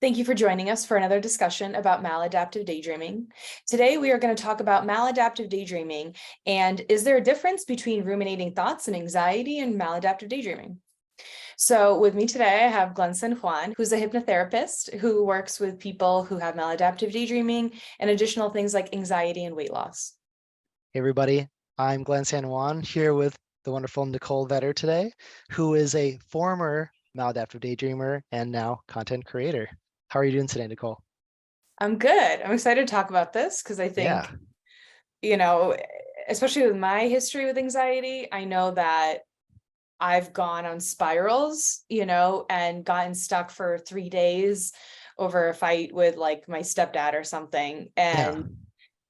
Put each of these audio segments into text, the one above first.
Thank you for joining us for another discussion about maladaptive daydreaming. Today, we are going to talk about maladaptive daydreaming and is there a difference between ruminating thoughts and anxiety and maladaptive daydreaming? So with me today, I have Glen San Juan, who's a hypnotherapist who works with people who have maladaptive daydreaming and additional things like anxiety and weight loss. Hey everybody, I'm Glen San Juan here with the wonderful Nicole Vetter today, who is a former maladaptive daydreamer and now content creator. How are you doing today, Nicole? I'm good. I'm excited to talk about this because I think, Yeah, you know, especially with my history with anxiety, I know that I've gone on spirals, and gotten stuck for 3 days over a fight with like my stepdad or something. yeah, And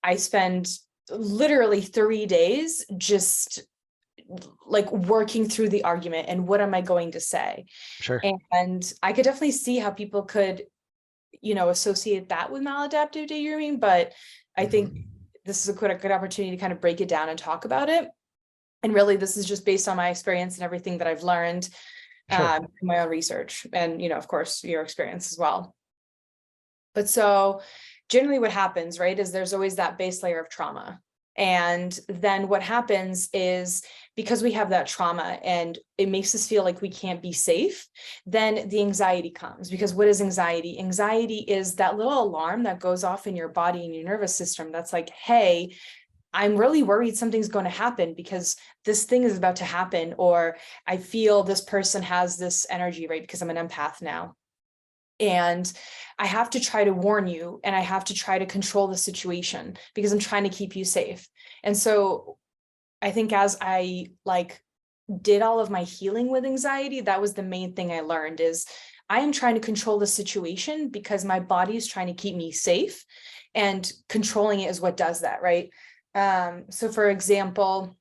I spend literally 3 days just like working through the argument and what am I going to say? sure. And I could definitely see how people could, associate that with maladaptive daydreaming, but I think Mhm. this is a good opportunity to kind of break it down and talk about it. And really, this is just based on my experience and everything that I've learned Sure. in my own research and, of course, your experience as well. But so generally what happens, right, is there's always that base layer of trauma. And then what happens is because we have that trauma and it makes us feel like we can't be safe, then the anxiety comes. Because what is anxiety? Anxiety is that little alarm that goes off in your body and your nervous system that's like, hey, I'm really worried something's going to happen because this thing is about to happen, or I feel this person has this energy, right? Because I'm an empath now. And I have to try to warn you and I have to try to control the situation because I'm trying to keep you safe. And so I think as I did all of my healing with anxiety, that was the main thing I learned is I am trying to control the situation because my body is trying to keep me safe and controlling it is what does that, right? So for example,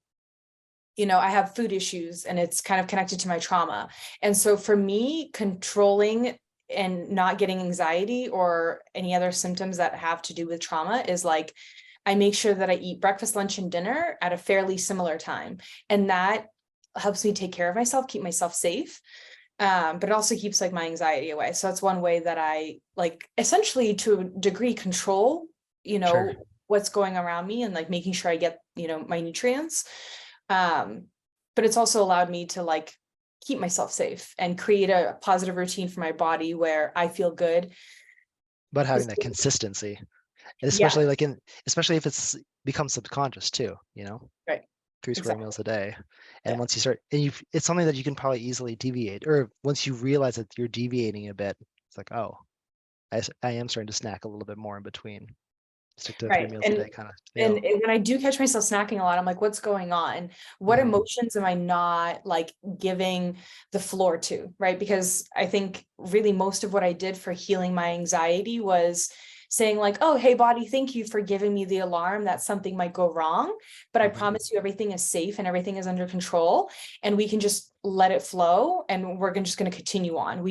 I have food issues and it's kind of connected to my trauma. And so for me, controlling and not getting anxiety or any other symptoms that have to do with trauma is like, I make sure that I eat breakfast, lunch, and dinner at a fairly similar time. And that helps me take care of myself, keep myself safe. But it also keeps like my anxiety away. So that's one way that I like essentially to a degree control, Sure. what's going around me and like making sure I get, my nutrients. Um, but it's also allowed me to like keep myself safe and create a positive routine for my body where I feel good. But having that consistency, and Yeah, especially if it's becomes subconscious too, right. three square Exactly. meals a day. And Yeah. once you start, and it's something that you can probably easily deviate, or once you realize that you're deviating a bit, it's like, oh, I am starting to snack a little bit more in between. Stick to three Right. meals a And day kind of and deal. when I do catch myself snacking a lot, I'm like, what's going on? What Mhm. emotions am I not like giving the floor to? Right. Because I think really most of what I did for healing my anxiety was saying, like, oh, hey, body, thank you for giving me the alarm that something might go wrong. But I Mhm. promise you everything is safe and everything is under control. And we can just let it flow. And just going to continue on.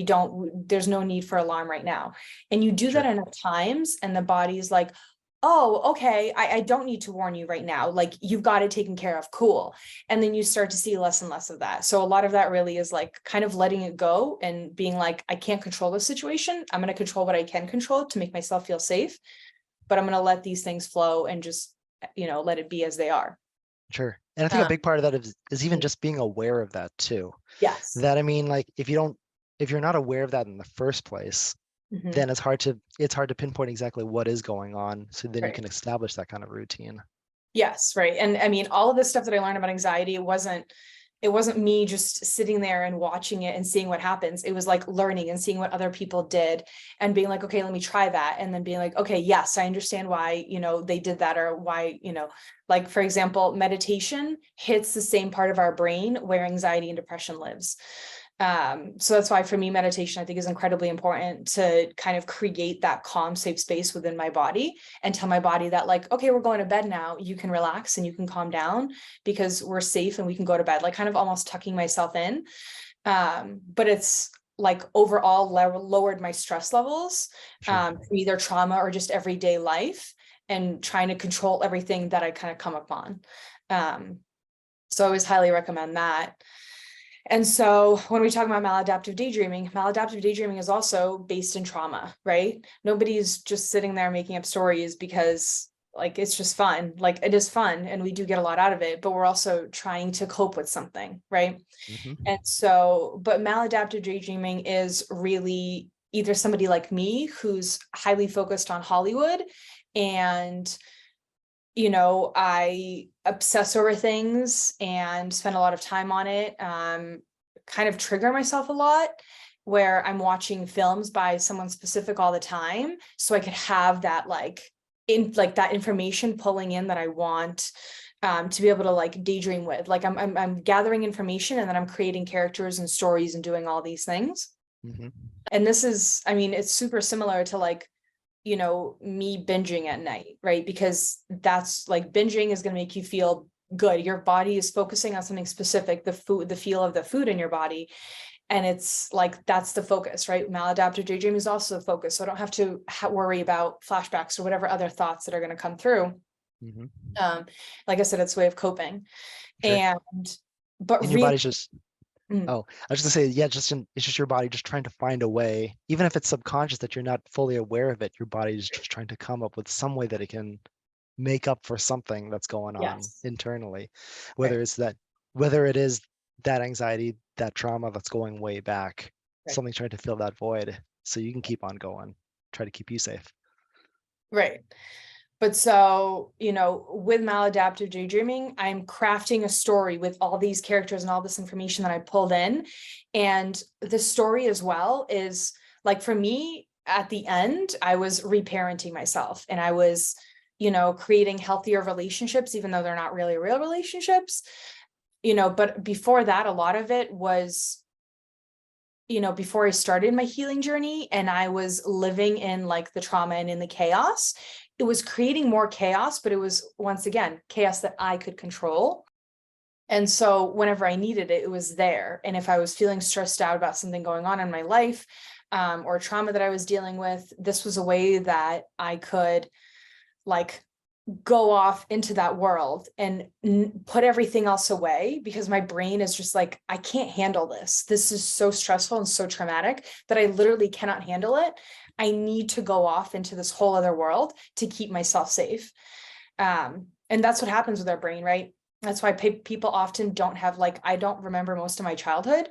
There's no need for alarm right now. And you do that Sure. enough times, and the body's like, oh, okay, I don't need to warn you right now. Like you've got it taken care of. Cool. And then you start to see less and less of that. So a lot of that really is like kind of letting it go and being like, I can't control the situation. I'm going to control what I can control to make myself feel safe, but I'm going to let these things flow and just, let it be as they are. Sure. And I think a Um, big part of that is even just being aware of that too. yes. That I mean, like if you're not aware of that in the first place, Mhm. then it's hard to pinpoint exactly what is going on. So then you Right. can establish that kind of routine. Yes, right. And I mean, all of this stuff that I learned about anxiety, it wasn't me just sitting there and watching it and seeing what happens. It was like learning and seeing what other people did and being like, okay, let me try that. And then being like, okay, yes, I understand why, they did that or why, like for example, meditation hits the same part of our brain where anxiety and depression lives. So that's why for me, meditation, I think is incredibly important to kind of create that calm, safe space within my body and tell my body that like, okay, we're going to bed now. You can relax and you can calm down because we're safe and we can go to bed, like kind of almost tucking myself in. But it's like overall lowered my stress levels, Sure. either trauma or just everyday life and trying to control everything that I kind of come upon. So I always highly recommend that. And so when we talk about maladaptive daydreaming is also based in trauma, right? Nobody's just sitting there making up stories because like it's just fun. Like it is fun and we do get a lot out of it, but we're also trying to cope with something, right? Hmm. And so, but maladaptive daydreaming is really either somebody like me who's highly focused on Hollywood and I obsess over things and spend a lot of time on it, kind of trigger myself a lot where I'm watching films by someone specific all the time. So I could have that that information pulling in that I want to be able to like daydream with. Like I'm gathering information and then I'm creating characters and stories and doing all these things. Hmm. And this is, I mean, it's super similar to like me binging at night, right? Because that's like binging is going to make you feel good. Your body is focusing on something specific, the food, the feel of the food in your body. And it's like, that's the focus, right? Maladaptive daydream is also the focus. So I don't have to worry about flashbacks or whatever other thoughts that are going to come through. Hmm. Like I said, it's a way of coping. Sure. But And your really, body's just, mm, oh, I was just gonna say, yeah, it's just your body just trying to find a way, even if it's subconscious that you're not fully aware of it, your body is just trying to come up with some way that it can make up for something that's going on yes, internally, right, whether it is that anxiety, that trauma that's going way back, right. something trying to fill that void so you can keep on going, try to keep you safe. Right. But so, with maladaptive daydreaming, I'm crafting a story with all these characters and all this information that I pulled in. And the story as well is like for me, at the end, I was reparenting myself and I was, creating healthier relationships, even though they're not really real relationships. But before that, a lot of it was before I started my healing journey and I was living in like the trauma and in the chaos, it was creating more chaos, but it was once again chaos that I could control. And so whenever I needed it, it was there. And if I was feeling stressed out about something going on in my life, or trauma that I was dealing with, this was a way that I could like go off into that world and put everything else away because my brain is just like, I can't handle this. This is so stressful and so traumatic that I literally cannot handle it. I need to go off into this whole other world to keep myself safe. And that's what happens with our brain, right? That's why people often don't have like, I don't remember most of my childhood.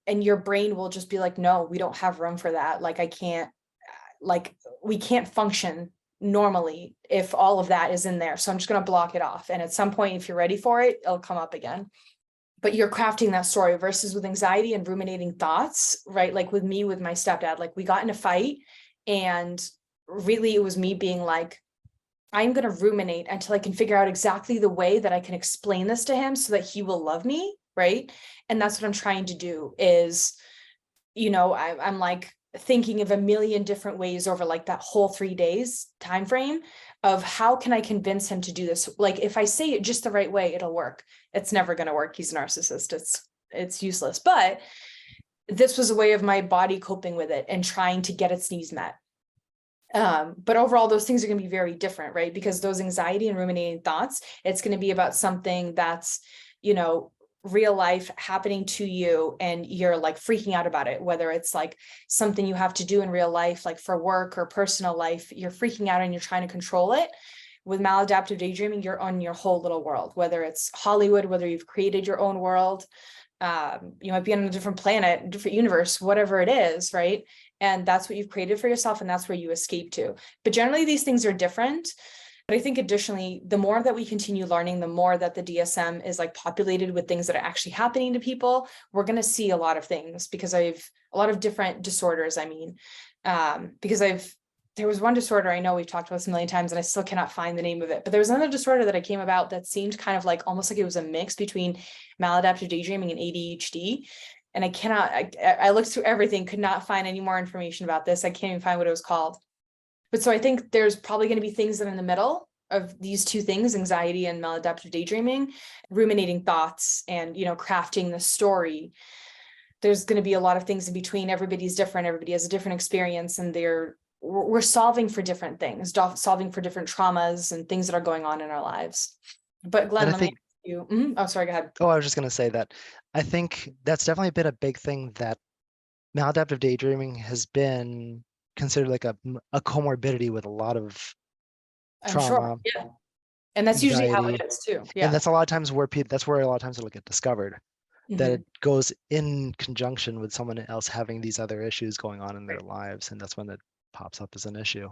And your brain will just be like, no, we don't have room for that. Like, I can't, like, we can't function normally if all of that is in there. So I'm just going to block it off. And at some point, if you're ready for it, it'll come up again. But you're crafting that story versus with anxiety and ruminating thoughts, right? Like with me, with my stepdad, like we got in a fight and really it was me being like, I'm going to ruminate until I can figure out exactly the way that I can explain this to him so that he will love me. Right. And that's what I'm trying to do is, I'm like thinking of a million different ways over like that whole 3 days time frame of how can I convince him to do this? Like if I say it just the right way, it'll work. It's never going to work. He's a narcissist. It's useless. But this was a way of my body coping with it and trying to get its needs met. But overall, those things are going to be very different, right? Because those anxiety and ruminating thoughts, it's going to be about something that's, real life happening to you and you're like freaking out about it, whether it's like something you have to do in real life, like for work or personal life, you're freaking out and you're trying to control it. With maladaptive daydreaming, you're on your whole little world, whether it's Hollywood, whether you've created your own world, you might be on a different planet, different universe, whatever it is, right? And that's what you've created for yourself and that's where you escape to. But generally these things are different. But I think additionally, the more that we continue learning, the more that the DSM is like populated with things that are actually happening to people, we're going to see a lot of things because I've a lot of different disorders. I mean, because there was one disorder I know we've talked about this a million times and I still cannot find the name of it, but there was another disorder that I came about that seemed kind of like almost like it was a mix between maladaptive daydreaming and ADHD. And I looked through everything, could not find any more information about this. I can't even find what it was called. But so I think there's probably going to be things that are in the middle of these two things, anxiety and maladaptive daydreaming, ruminating thoughts and, crafting the story. There's going to be a lot of things in between. Everybody's different. Everybody has a different experience and we're solving for different things, solving for different traumas and things that are going on in our lives. But And Glenn, I let me think, you. Oh, sorry, go ahead. Oh, I was just going to say that I think that's definitely been a big thing that maladaptive daydreaming has been considered like a comorbidity with a lot of I'm sure. trauma, Yeah. And that's usually how anxiety, it is too. and Yeah. that's a lot of times where that's where a lot of times it'll get discovered, that Mhm. it goes in conjunction with someone else having these other issues going on in their Right. lives, and that's when it pops up as an issue.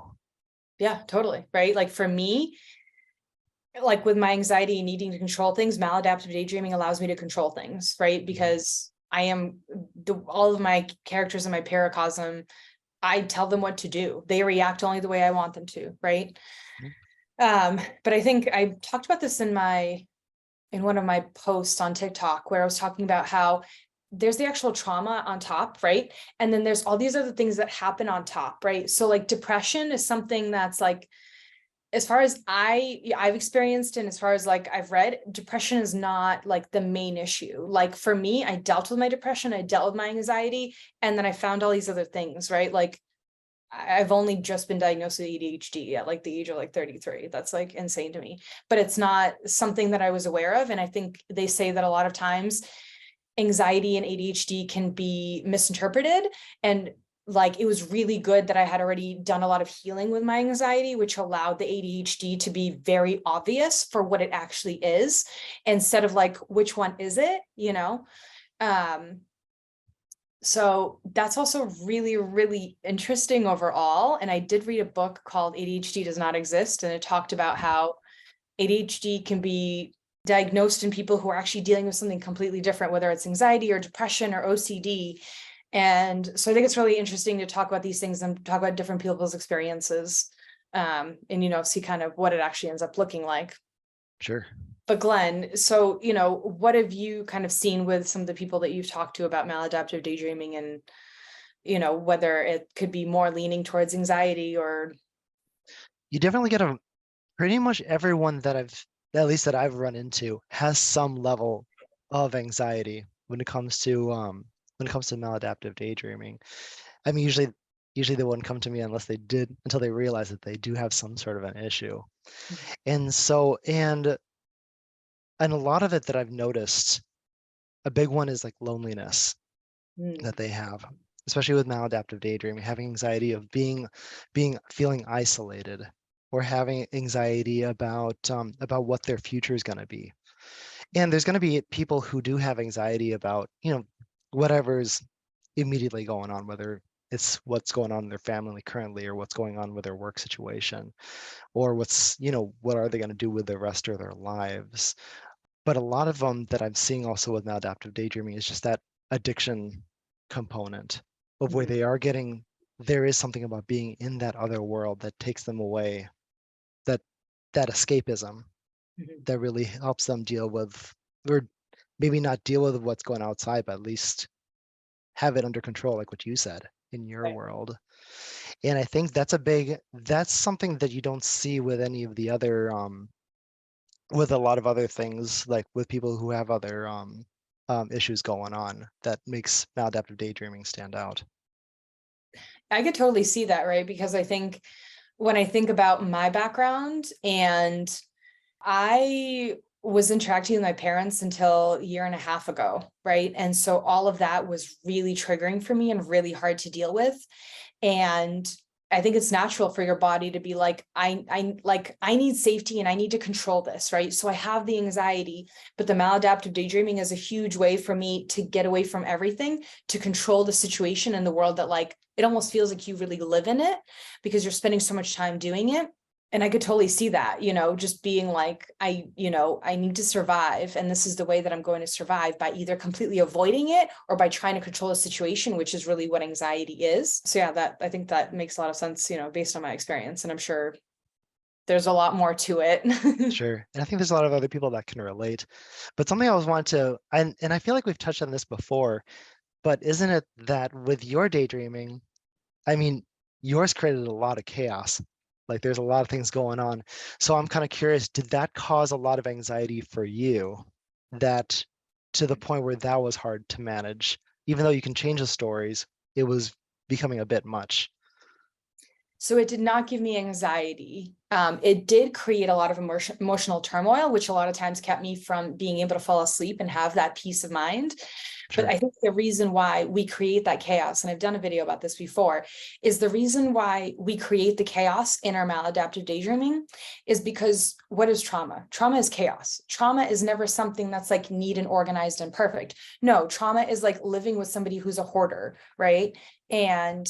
Yeah, totally. Right. Like for me, like with my anxiety and needing to control things, maladaptive daydreaming allows me to control things, right? Because I am all of my characters in my paracosm, I tell them what to do. They react only the way I want them to, right? Mhm. But I think I talked about this in one of my posts on TikTok where I was talking about how there's the actual trauma on top, right? And then there's all these other things that happen on top, right? So like depression is something that's like, as far as I've experienced and as far as like I've read, depression is not like the main issue. Like for me, I dealt with my depression, I dealt with my anxiety, and then I found all these other things, right? Like I've only just been diagnosed with ADHD at like the age of like 33. That's like insane to me. But it's not something that I was aware of. And I think they say that a lot of times anxiety and ADHD can be misinterpreted. And like it was really good that I had already done a lot of healing with my anxiety, which allowed the ADHD to be very obvious for what it actually is, instead of like, which one is it, you know? Um, so that's also really, really interesting overall. And I did read a book called ADHD Does Not Exist, and it talked about how ADHD can be diagnosed in people who are actually dealing with something completely different, whether it's anxiety or depression or OCD. And so I think it's really interesting to talk about these things and talk about different people's experiences, and, see kind of what it actually ends up looking like. Sure. But Glenn, so, what have you kind of seen with some of the people that you've talked to about maladaptive daydreaming and, whether it could be more leaning towards anxiety or. You definitely get a pretty much everyone that at least that I've run into has some level of anxiety when it comes to maladaptive daydreaming. I mean, usually they wouldn't come to me until they realize that they do have some sort of an issue. And so, and a lot of it that I've noticed, a big one is like loneliness Mm, that they have, especially with maladaptive daydreaming, having anxiety of feeling isolated, or having anxiety about what their future is going to be. And there's going to be people who do have anxiety about, whatever's immediately going on, whether it's what's going on in their family currently, or what's going on with their work situation, or what are they going to do with the rest of their lives. But a lot of them that I'm seeing also with maladaptive daydreaming is just that addiction component of where mhm, there is something about being in that other world that takes them away, that that escapism mhm. that really helps them deal with, or maybe not deal with what's going outside, but at least have it under control, like what you said in your Right. world. And I think that's something that you don't see with any of the other with a lot of other things, like with people who have other issues going on, that makes maladaptive daydreaming stand out. I could totally see that, right? Because I think when I think about my background, and I was interacting with my parents until a year and a half ago, right? And so all of that was really triggering for me and really hard to deal with. And I think it's natural for your body to be like, I need safety and I need to control this, right? So I have the anxiety, but the maladaptive daydreaming is a huge way for me to get away from everything, to control the situation in the world that like, it almost feels like you really live in it because you're spending so much time doing it. And I could totally see that, just being like, I need to survive. And this is the way that I'm going to survive, by either completely avoiding it or by trying to control the situation, which is really what anxiety is. So yeah, I think that makes a lot of sense, based on my experience. And I'm sure there's a lot more to it. Sure. And I think there's a lot of other people that can relate. But something I always want to, and I feel like we've touched on this before, but isn't it that with your daydreaming, I mean, yours created a lot of chaos. Like there's a lot of things going on. So I'm kind of curious, did that cause a lot of anxiety for you, that to the point where that was hard to manage? Even though you can change the stories, it was becoming a bit much. So it did not give me anxiety. It did create a lot of emotional turmoil, which a lot of times kept me from being able to fall asleep and have that peace of mind. But Sure. I think the reason why we create that chaos, and I've done a video about this before, is the reason why we create the chaos in our maladaptive daydreaming is because what is trauma? Trauma is chaos. Trauma is never something that's like neat and organized and perfect. No, trauma is like living with somebody who's a hoarder, right? And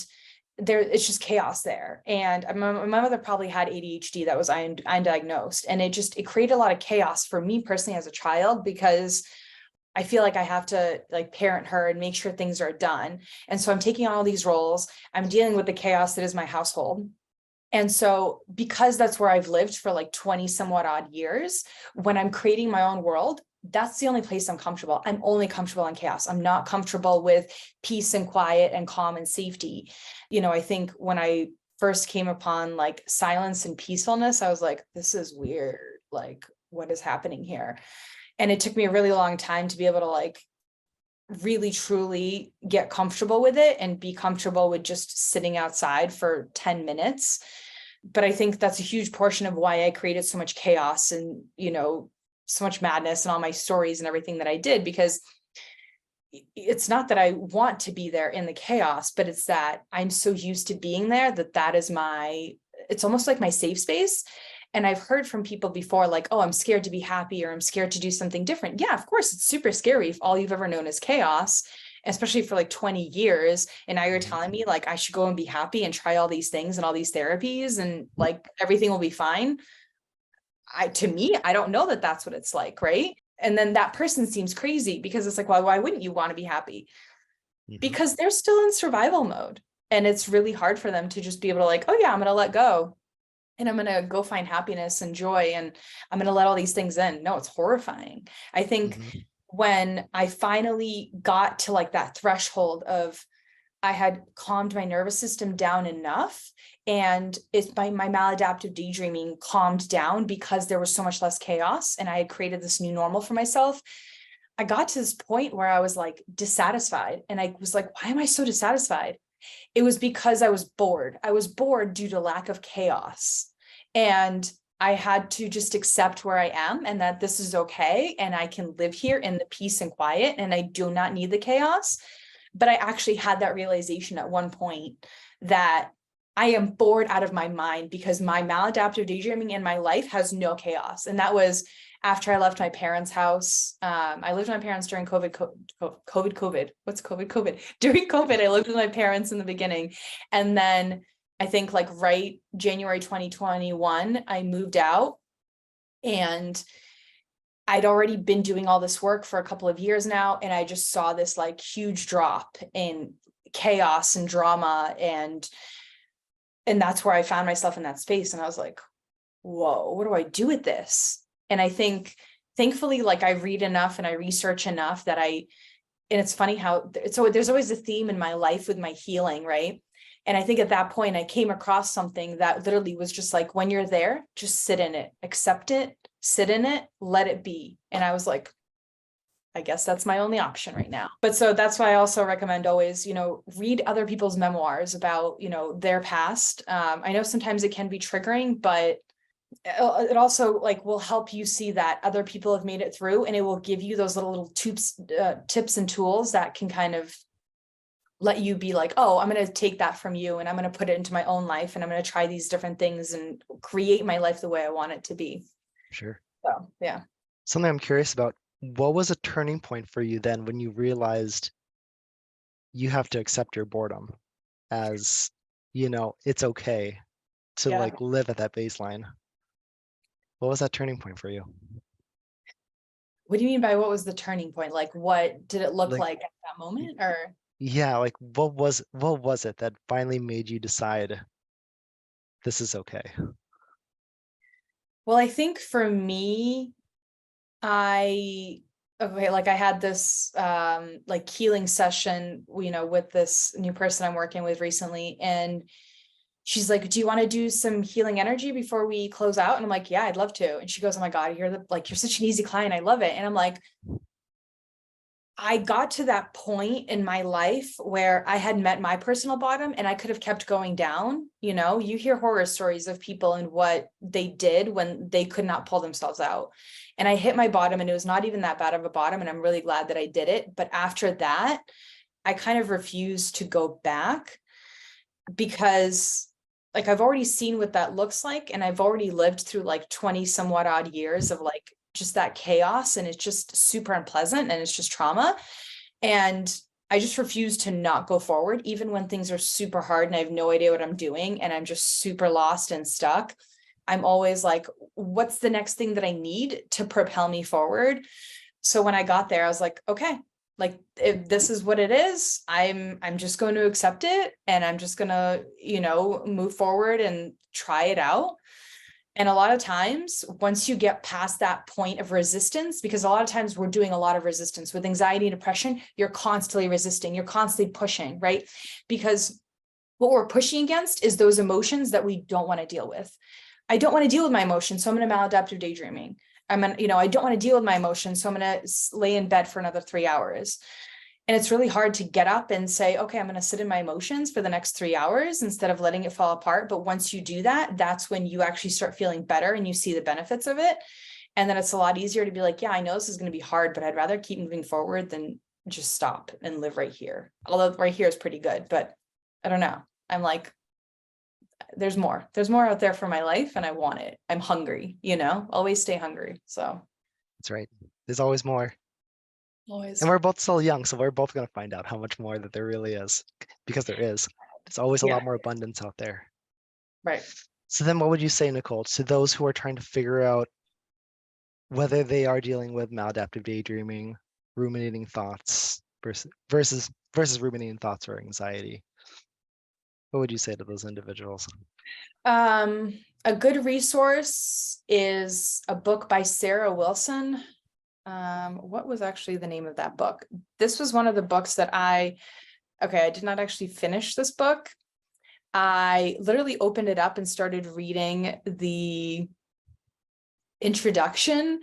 there, it's just chaos there. And my mother probably had ADHD that was undiagnosed, and it created a lot of chaos for me personally as a child, because I feel like I have to like parent her and make sure things are done. And so I'm taking on all these roles. I'm dealing with the chaos that is my household. And so because that's where I've lived for like 20 somewhat odd years, when I'm creating my own world, that's the only place I'm comfortable. I'm only comfortable in chaos. I'm not comfortable with peace and quiet and calm and safety. I think when I first came upon like silence and peacefulness, I was like, this is weird. Like, what is happening here? And it took me a really long time to be able to like really truly get comfortable with it and be comfortable with just sitting outside for 10 minutes. But I think that's a huge portion of why I created so much chaos and, so much madness and all my stories and everything that I did, because it's not that I want to be there in the chaos, but it's that I'm so used to being there that is it's almost like my safe space. And I've heard from people before, like, oh, I'm scared to be happy, or I'm scared to do something different. Yeah, of course, it's super scary if all you've ever known is chaos, especially for like 20 years. And now you're telling me like I should go and be happy and try all these things and all these therapies and like everything will be fine. To me, I don't know that that's what it's like, right? And then that person seems crazy, because it's like, well, why wouldn't you want to be happy? Because they're still in survival mode. And it's really hard for them to just be able to like, oh yeah, I'm going to let go. And I'm going to go find happiness and joy. And I'm going to let all these things in. No, it's horrifying. I think when I finally got to like that threshold of, I had calmed my nervous system down enough, and it's my maladaptive daydreaming calmed down because there was so much less chaos and I had created this new normal for myself. I got to this point where I was like dissatisfied, and I was like, why am I so dissatisfied? It was because I was bored. I was bored due to lack of chaos. And I had to just accept where I am and that this is okay. And I can live here in the peace and quiet, and I do not need the chaos. But I actually had that realization at one point that I am bored out of my mind because my maladaptive daydreaming in my life has no chaos. And that was after I left my parents' house. I lived with my parents during COVID. What's COVID? During COVID, I lived with my parents in the beginning. And then I think like right January 2021, I moved out, and I'd already been doing all this work for a couple of years now. And I just saw this like huge drop in chaos and drama. And that's where I found myself in that space. And I was like, whoa, what do I do with this? And I think thankfully, like I read enough and I research enough that and it's funny how, so there's always a theme in my life with my healing, right? And I think at that point I came across something that literally was just like, when you're there, just sit in it, accept it, sit in it, let it be. And I was like, I guess that's my only option right now. But so that's why I also recommend always, read other people's memoirs about, their past. I know sometimes it can be triggering, but it also like will help you see that other people have made it through, and it will give you those little tips and tools that can kind of let you be like, oh, I'm going to take that from you and I'm going to put it into my own life, and I'm going to try these different things and create my life the way I want it to be. Sure. So, yeah. Something I'm curious about, what was a turning point for you then when you realized you have to accept your boredom as, it's okay to like live at that baseline? What was that turning point for you? What do you mean by what was the turning point? Like, what did it look like at that moment? Or yeah, like what was it that finally made you decide this is okay? well, I think for me, I had this like healing session, with this new person I'm working with recently, and she's like, do you want to do some healing energy before we close out? And I'm like, yeah, I'd love to. And she goes, oh my God, you're such an easy client. I love it. And I'm like, I got to that point in my life where I had met my personal bottom and I could have kept going down. You know, you hear horror stories of people and what they did when they could not pull themselves out. And I hit my bottom and it was not even that bad of a bottom. And I'm really glad that I did it. But after that, I kind of refused to go back because like I've already seen what that looks like. And I've already lived through like 20 somewhat odd years of like just that chaos, and it's just super unpleasant and it's just trauma. And I just refuse to not go forward, even when things are super hard and I have no idea what I'm doing and I'm just super lost and stuck. I'm always like, what's the next thing that I need to propel me forward? So when I got there, I was like, okay, like if this is what it is, I'm just going to accept it, and I'm just gonna, move forward and try it out. And a lot of times, once you get past that point of resistance, because a lot of times we're doing a lot of resistance with anxiety and depression, you're constantly resisting, you're constantly pushing, right? Because what we're pushing against is those emotions that we don't want to deal with. I don't want to deal with my emotions, so I'm going to maladaptive daydreaming. I don't want to deal with my emotions, so I'm going to lay in bed for another 3 hours. And it's really hard to get up and say, okay, I'm going to sit in my emotions for the next 3 hours instead of letting it fall apart. But once you do that, that's when you actually start feeling better and you see the benefits of it. And then it's a lot easier to be like, yeah, I know this is going to be hard, but I'd rather keep moving forward than just stop and live right here. Although right here is pretty good, but I don't know. I'm like, there's more out there for my life and I want it. I'm hungry, always stay hungry. So That's right. There's always more. always. And we're both still young, so we're both going to find out how much more that there really is, because there is. There's always a Yeah, lot more abundance out there. right. So then what would you say, Nicole, to those who are trying to figure out whether they are dealing with maladaptive daydreaming, ruminating thoughts versus ruminating thoughts or anxiety? What would you say to those individuals? A good resource is a book by Sarah Wilson. What was actually the name of that book? This was one of the books that I did not actually finish this book. I literally opened it up and started reading the introduction,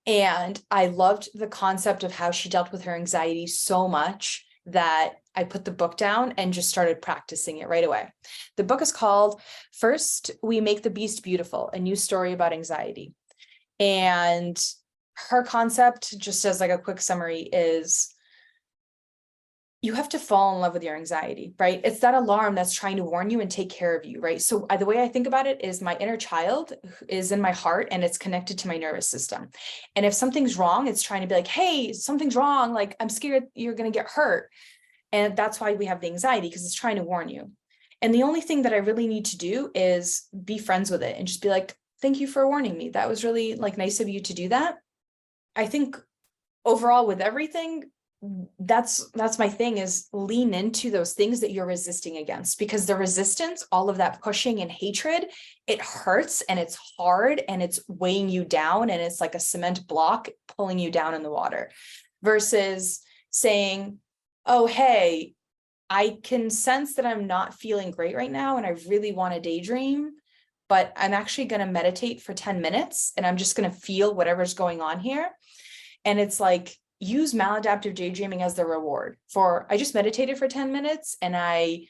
and I loved the concept of how she dealt with her anxiety so much that I put the book down and just started practicing it right away. The book is called First We Make the Beast Beautiful, a new story about anxiety. And her concept, just as like a quick summary, is you have to fall in love with your anxiety, right? It's that alarm that's trying to warn you and take care of you, right? So the way I think about it is my inner child is in my heart and it's connected to my nervous system. And if something's wrong, it's trying to be like, hey, something's wrong. Like, I'm scared you're going to get hurt. And that's why we have the anxiety, because it's trying to warn you. And the only thing that I really need to do is be friends with it and just be like, thank you for warning me. That was really like nice of you to do that. I think overall with everything, that's my thing, is lean into those things that you're resisting against, because the resistance, all of that pushing and hatred, it hurts and it's hard and it's weighing you down and it's like a cement block pulling you down in the water, versus saying, oh, hey, I can sense that I'm not feeling great right now and I really want to daydream, but I'm actually going to meditate for 10 minutes and I'm just going to feel whatever's going on here. And it's like, use maladaptive daydreaming as the reward for, I just meditated for 10 minutes and I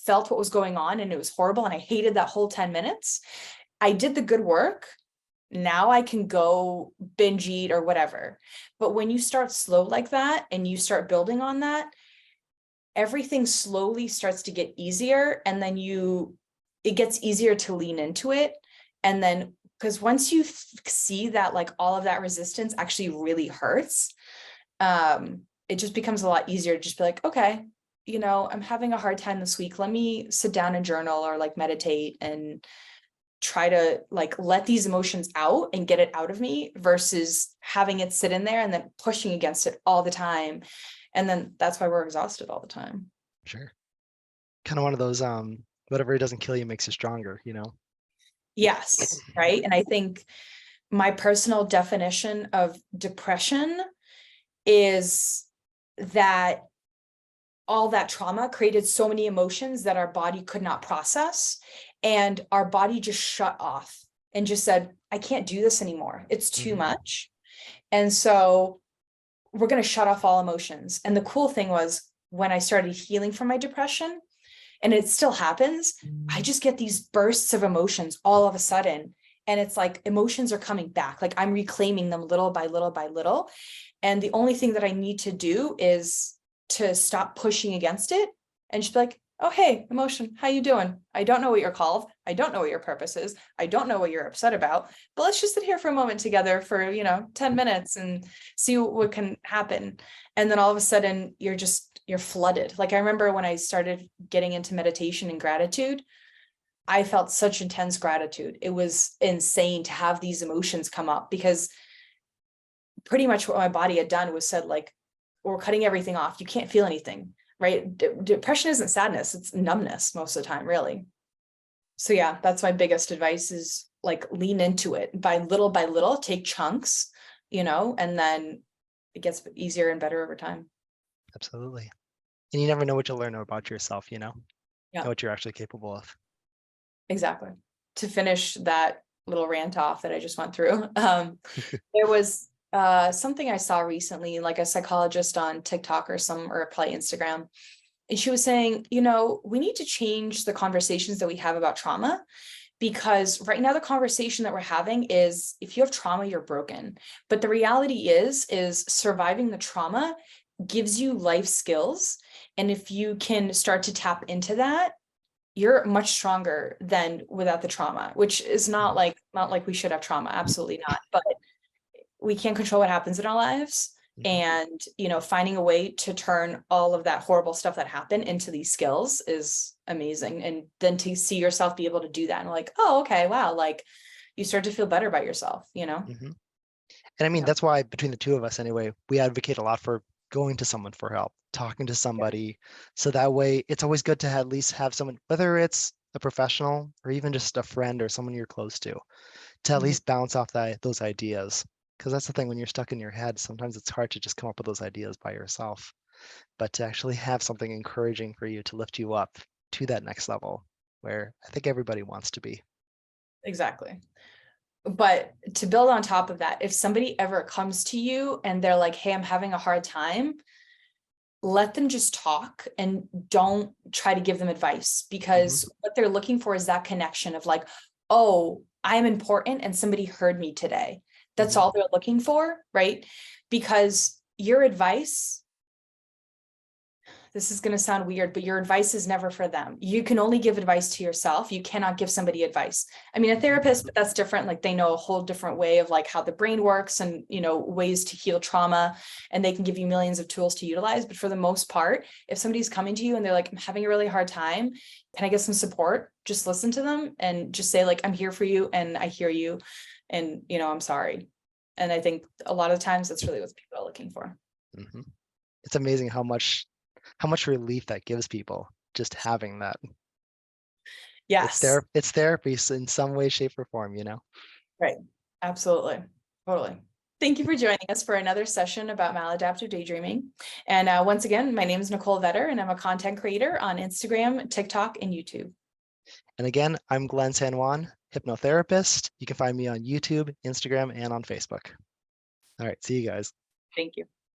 felt what was going on and it was horrible and I hated that whole 10 minutes. I did the good work. Now I can go binge eat or whatever. But when you start slow like that and you start building on that, everything slowly starts to get easier, and then it gets easier to lean into it. And then, because once you see that like all of that resistance actually really hurts, it just becomes a lot easier to just be like, okay, I'm having a hard time this week. Let me sit down and journal or like meditate and try to like let these emotions out and get it out of me, versus having it sit in there and then pushing against it all the time. And then that's why we're exhausted all the time. Sure. Kind of one of those, whatever doesn't kill you makes you stronger, Yes. Right. And I think my personal definition of depression is that all that trauma created so many emotions that our body could not process, and our body just shut off and just said, I can't do this anymore. It's too much. And so we're going to shut off all emotions. And the cool thing was when I started healing from my depression, and it still happens, I just get these bursts of emotions all of a sudden. And it's like emotions are coming back. Like I'm reclaiming them little by little by little. And the only thing that I need to do is to stop pushing against it and just be like, oh, hey, emotion, how you doing? I don't know what you're called. I don't know what your purpose is. I don't know what you're upset about, but let's just sit here for a moment together for, 10 minutes and see what can happen. And then all of a sudden you're flooded. Like I remember when I started getting into meditation and gratitude, I felt such intense gratitude. It was insane to have these emotions come up because pretty much what my body had done was said, like, we're cutting everything off. You can't feel anything, right? Depression isn't sadness. It's numbness most of the time, really. So yeah, that's my biggest advice is like lean into it by little, take chunks, and then it gets easier and better over time. Absolutely. And you never know what you'll learn about yourself, Yeah, and what you're actually capable of. exactly. To finish that little rant off that I just went through, there was something I saw recently, like a psychologist on TikTok or probably Instagram. And she was saying, we need to change the conversations that we have about trauma, because right now the conversation that we're having is if you have trauma, you're broken. But the reality is surviving the trauma gives you life skills. And if you can start to tap into that, you're much stronger than without the trauma, which is not like we should have trauma. Absolutely not. But we can't control what happens in our lives. And, finding a way to turn all of that horrible stuff that happened into these skills is amazing. And then to see yourself be able to do that and like, oh, okay, wow. Like you start to feel better about yourself, And I mean, Yeah. that's why between the two of us anyway, we advocate a lot for going to someone for help, talking to somebody. So that way it's always good to at least have someone, whether it's a professional or even just a friend or someone you're close to at Mhm. least bounce off those ideas. Because that's the thing, when you're stuck in your head, sometimes it's hard to just come up with those ideas by yourself. But to actually have something encouraging for you to lift you up to that next level where I think everybody wants to be. Exactly. But to build on top of that, if somebody ever comes to you and they're like, hey, I'm having a hard time, let them just talk and don't try to give them advice, because what they're looking for is that connection of like, oh, I'm important and somebody heard me today. That's all they're looking for, right? Because your advice, this is going to sound weird, but your advice is never for them. You can only give advice to yourself. You cannot give somebody advice. I mean, a therapist, but that's different. Like they know a whole different way of like how the brain works and, ways to heal trauma, and they can give you millions of tools to utilize. But for the most part, if somebody's coming to you and they're like, I'm having a really hard time, can I get some support? Just listen to them and just say like, I'm here for you and I hear you. And, I'm sorry. And I think a lot of times that's really what people are looking for. It's amazing how much relief that gives people, just having that. Yes. It's therapy in some way, shape, or form, Right. Absolutely. Totally. Thank you for joining us for another session about maladaptive daydreaming. And once again, my name is Nicole Vetter, and I'm a content creator on Instagram, TikTok, and YouTube. And again, I'm Glen San Juan, hypnotherapist. You can find me on YouTube, Instagram, and on Facebook. All right, see you guys. Thank you.